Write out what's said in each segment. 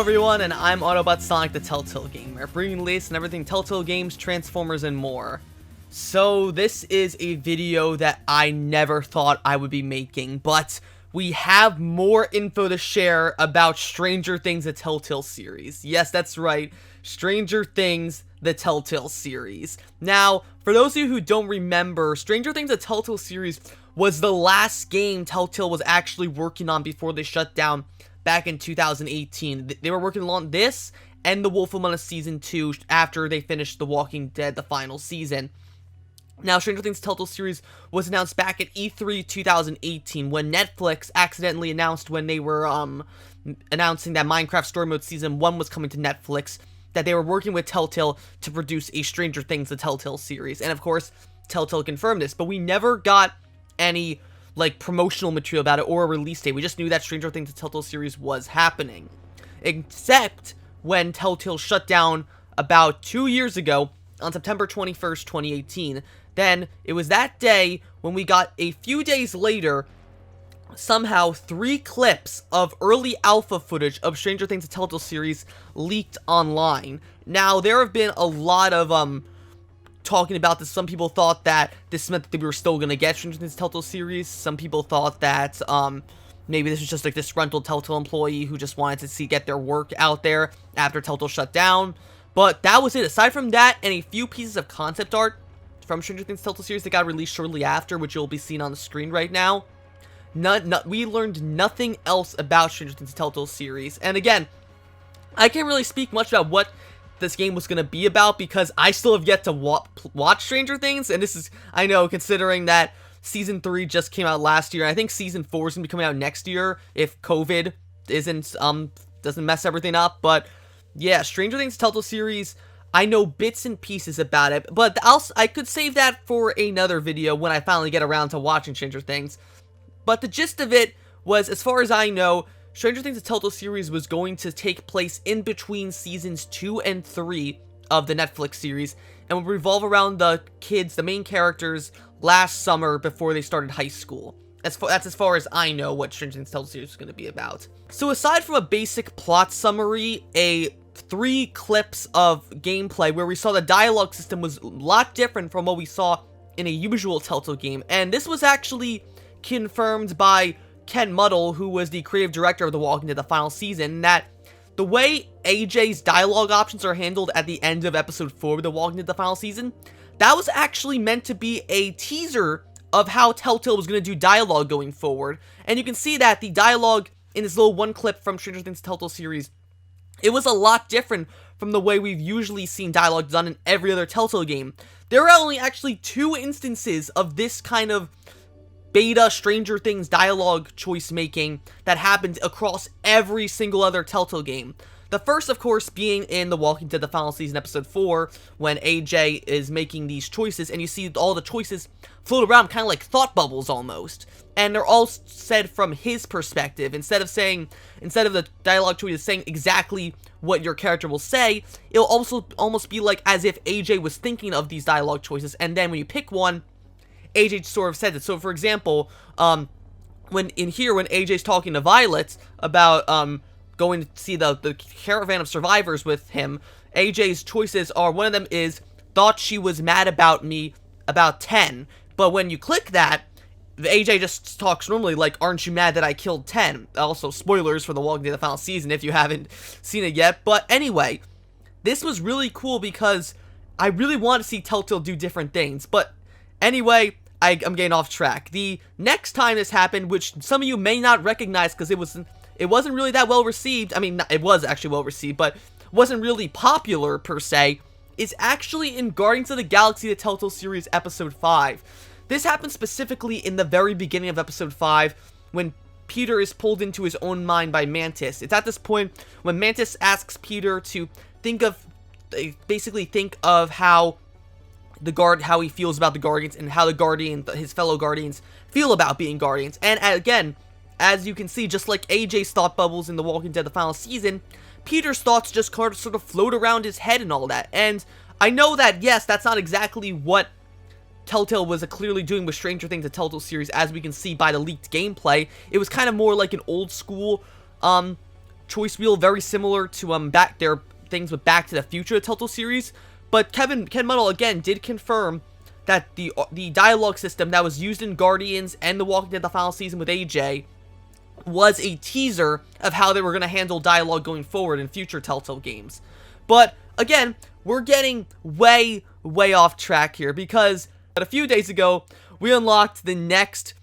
everyone, and I'm Autobot Sonic the Telltale Gamer, bringing the latest and everything Telltale games, Transformers, and more. So this is a video that I never thought I would be making, but we have more info to share about Stranger Things, the Telltale series. Yes, that's right, Stranger Things, the Telltale series. Now, for those of you who don't remember, Stranger Things, the Telltale series was the last game Telltale was actually working on before they shut down back in 2018. They were working on this and The Wolf Among Us Season 2 after they finished The Walking Dead, the final season. Now, Stranger Things Telltale series was announced back at E3 2018 when Netflix accidentally announced when they were announcing that Minecraft Story Mode Season 1 was coming to Netflix, that they were working with Telltale to produce a Stranger Things the Telltale series. And of course, Telltale confirmed this, but we never got any promotional material about it or a release date. We just knew that Stranger Things the Telltale series was happening. Except when Telltale shut down about 2 years ago on September 21st, 2018. Then it was that day when we got a few days later somehow 3 clips of early alpha footage of Stranger Things the Telltale series leaked online. Now, there have been a lot of talking about this. Some people thought that this meant that we were still gonna get Stranger Things Telltale series. Some people thought that maybe this was just a disgruntled Telltale employee who just wanted to get their work out there after Telltale shut down. But that was it. Aside from that and a few pieces of concept art from Stranger Things Telltale series that got released shortly after, which you'll be seeing on the screen right now, we learned nothing else about Stranger Things Telltale series. And again, I can't really speak much about what this game was going to be about because I still have yet to watch Stranger Things, and this is, I know, considering that Season 3 just came out last year, and I think Season 4 is going to be coming out next year if COVID doesn't mess everything up. But yeah, Stranger Things Telltale series, I know bits and pieces about it, but I could save that for another video when I finally get around to watching Stranger Things. But the gist of it was, as far as I know, Stranger Things the Telltale series was going to take place in between Seasons 2 and 3 of the Netflix series, and would revolve around the kids, the main characters, last summer before they started high school. That's as far as I know what Stranger Things Telltale series is going to be about. So aside from a basic plot summary, 3 clips of gameplay where we saw the dialogue system was a lot different from what we saw in a usual Telltale game, and this was actually confirmed by Ken Muddle, who was the creative director of The Walking Dead, the final season, that the way AJ's dialogue options are handled at the end of episode 4 of The Walking Dead, the final season, that was actually meant to be a teaser of how Telltale was going to do dialogue going forward. And you can see that the dialogue in this little one clip from Stranger Things Telltale series, it was a lot different from the way we've usually seen dialogue done in every other Telltale game. There are only actually 2 instances of this kind of beta Stranger Things dialogue choice making that happened across every single other Telltale game. The first, of course, being in The Walking Dead, the final season, episode 4, when AJ is making these choices, and you see all the choices float around kind of like thought bubbles almost. And they're all said from his perspective. Instead of the dialogue choices saying exactly what your character will say, it'll also almost be like as if AJ was thinking of these dialogue choices, and then when you pick one, AJ sort of says it. So, for example, when AJ's talking to Violet about going to see the caravan of survivors with him, AJ's choices are, one of them is, thought she was mad about me about 10. But when you click that, AJ just talks normally like, aren't you mad that I killed 10? Also, spoilers for The Walking Dead, the final season, if you haven't seen it yet. But anyway, this was really cool because I really want to see Telltale do different things. But anyway, I'm getting off track. The next time this happened, which some of you may not recognize because it wasn't really that well received. I mean, it was actually well received, but wasn't really popular per se, is actually in Guardians of the Galaxy, the Telltale series, episode 5. This happened specifically in the very beginning of episode 5, when Peter is pulled into his own mind by Mantis. It's at this point when Mantis asks Peter to basically think of how he feels about the Guardians and how his fellow Guardians feel about being Guardians. And again, as you can see, just like AJ's thought bubbles in The Walking Dead, the final season, Peter's thoughts just sort of float around his head and all that. And I know that, yes, that's not exactly what Telltale was clearly doing with Stranger Things, the Telltale series, as we can see by the leaked gameplay. It was kind of more like an old school choice wheel, very similar to back their things with Back to the Future, the Telltale series. But Ken Muddle again did confirm that the dialogue system that was used in Guardians and The Walking Dead the final season with AJ was a teaser of how they were going to handle dialogue going forward in future Telltale games. But again, we're getting way off track here, because a few days ago we unlocked the next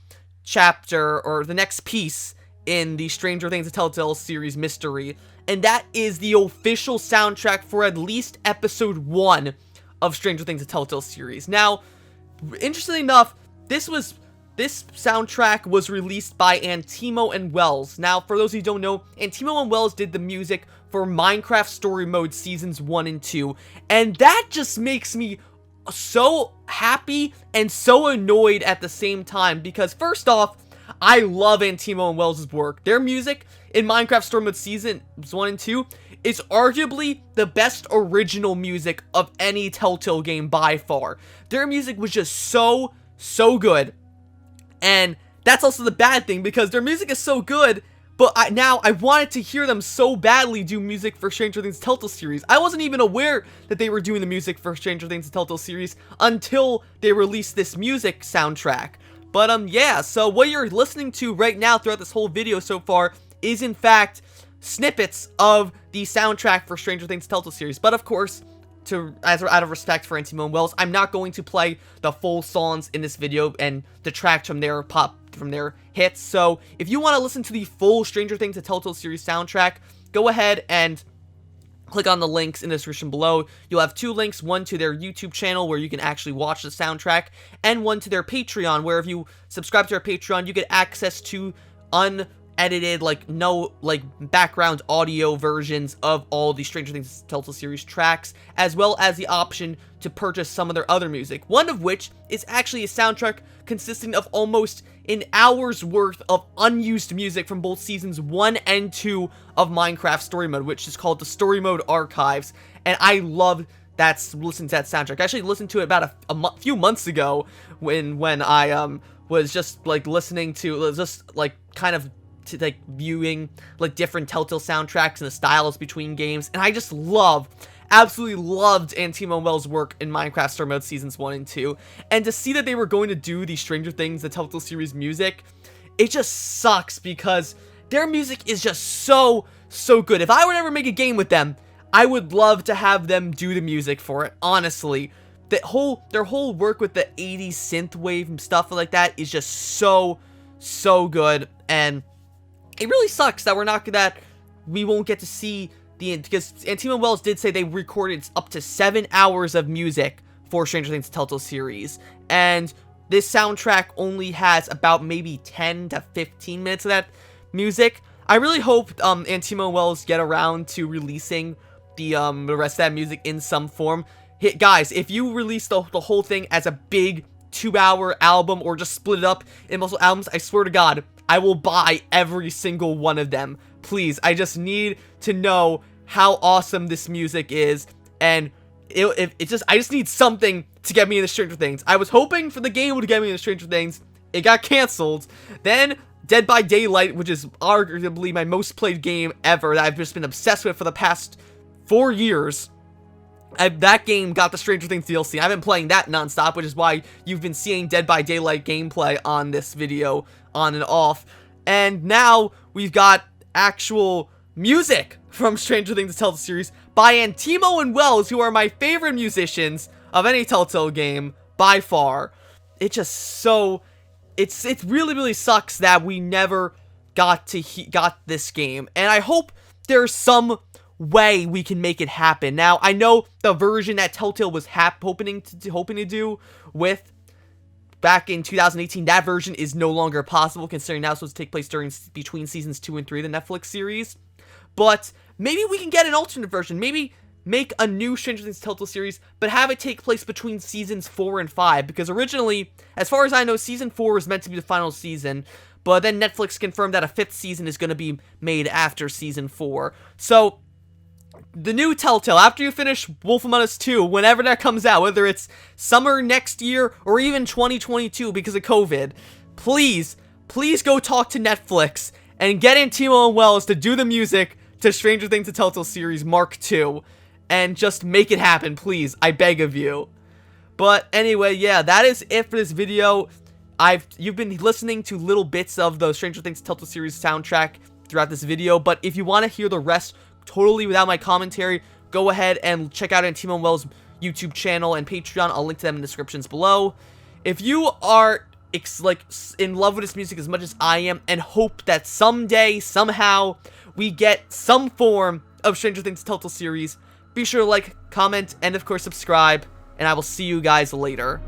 chapter, or the next piece in the Stranger Things: The Telltale series mystery, and that is the official soundtrack for at least episode 1 of Stranger Things: The Telltale series. Now, interestingly enough, this soundtrack was released by Antimo and Welles. Now, for those who don't know, Antimo and Welles did the music for Minecraft Story Mode Seasons 1 and 2, and that just makes me so happy and so annoyed at the same time, because first off, I love Antimo and Welles' work. Their music in Minecraft Story Mode Seasons 1 and 2 is arguably the best original music of any Telltale game by far. Their music was just so good. And that's also the bad thing, because their music is so good, but now I wanted to hear them so badly do music for Stranger Things Telltale series. I wasn't even aware that they were doing the music for Stranger Things Telltale series until they released this music soundtrack. But yeah, so what you're listening to right now throughout this whole video so far is in fact snippets of the soundtrack for Stranger Things Telltale series. But of course, out of respect for Antimo and Welles, I'm not going to play the full songs in this video and detract from their hits. So if you want to listen to the full Stranger Things: The Telltale series soundtrack, go ahead and click on the links in the description below. You'll have 2 links, one to their YouTube channel where you can actually watch the soundtrack, and one to their Patreon, where if you subscribe to their Patreon, you get access to unedited, no background audio versions of all the Stranger Things Telltale series tracks, as well as the option to purchase some of their other music, one of which is actually a soundtrack consisting of almost an hour's worth of unused music from both seasons 1 and 2 of Minecraft Story Mode, which is called the Story Mode Archives, and I love listening to that soundtrack. I actually listened to it about a few months ago when I was just listening to viewing different Telltale soundtracks and the styles between games, and I just absolutely loved Antimo and Welles' work in Minecraft Story Mode Seasons 1 and 2, and to see that they were going to do the Stranger Things: The Telltale series music, it just sucks, because their music is just so good. If I would ever make a game with them, I would love to have them do the music for it, honestly. Their whole work with the 80s synthwave and stuff like that is just so good, and it really sucks that we won't get to see because Antimo and Welles did say they recorded up to 7 hours of music for Stranger Things Telltale series, and this soundtrack only has about maybe 10 to 15 minutes of that music. I really hope Antimo and Welles get around to releasing the rest of that music in some form. Guys, if you release the whole thing as a big 2-hour album, or just split it up in multiple albums, I swear to God, I will buy every single one of them. Please, I just need to know how awesome this music is, and I just need something to get me into Stranger Things. I was hoping for the game would get me into Stranger Things. It got canceled. Then Dead by Daylight, which is arguably my most played game ever, that I've just been obsessed with for the past 4 years. That game got the Stranger Things DLC. I've been playing that nonstop, which is why you've been seeing Dead by Daylight gameplay on this video, on and off. And now we've got actual music from Stranger Things: The Telltale series by Antimo and Welles, who are my favorite musicians of any Telltale game by far. It really sucks that we never got this game, and I hope there's some way we can make it happen. Now, I know the version that Telltale was hoping to do with back in 2018, that version is no longer possible, considering now it's supposed to take place between seasons 2 and 3 of the Netflix series. But maybe we can get an alternate version. Maybe make a new Stranger Things Telltale series, but have it take place between seasons 4 and 5. Because originally, as far as I know, season 4 was meant to be the final season, but then Netflix confirmed that a 5th season is going to be made after season 4. So the new Telltale, after you finish Wolf Among Us 2, whenever that comes out, whether it's summer next year or even 2022 because of COVID, please go talk to Netflix and get Antimo and Welles to do the music to Stranger Things: The Telltale Series Mark II, and just make it happen, please. I beg of you. But anyway, yeah, that is it for this video. You've been listening to little bits of the Stranger Things Telltale Series soundtrack throughout this video, but if you want to hear the rest totally without my commentary, go ahead and check out Antimo and Welles' YouTube channel and Patreon. I'll link to them in the descriptions below. If you are in love with this music as much as I am and hope that someday, somehow, we get some form of Stranger Things Telltale Series, be sure to like, comment, and of course subscribe, and I will see you guys later.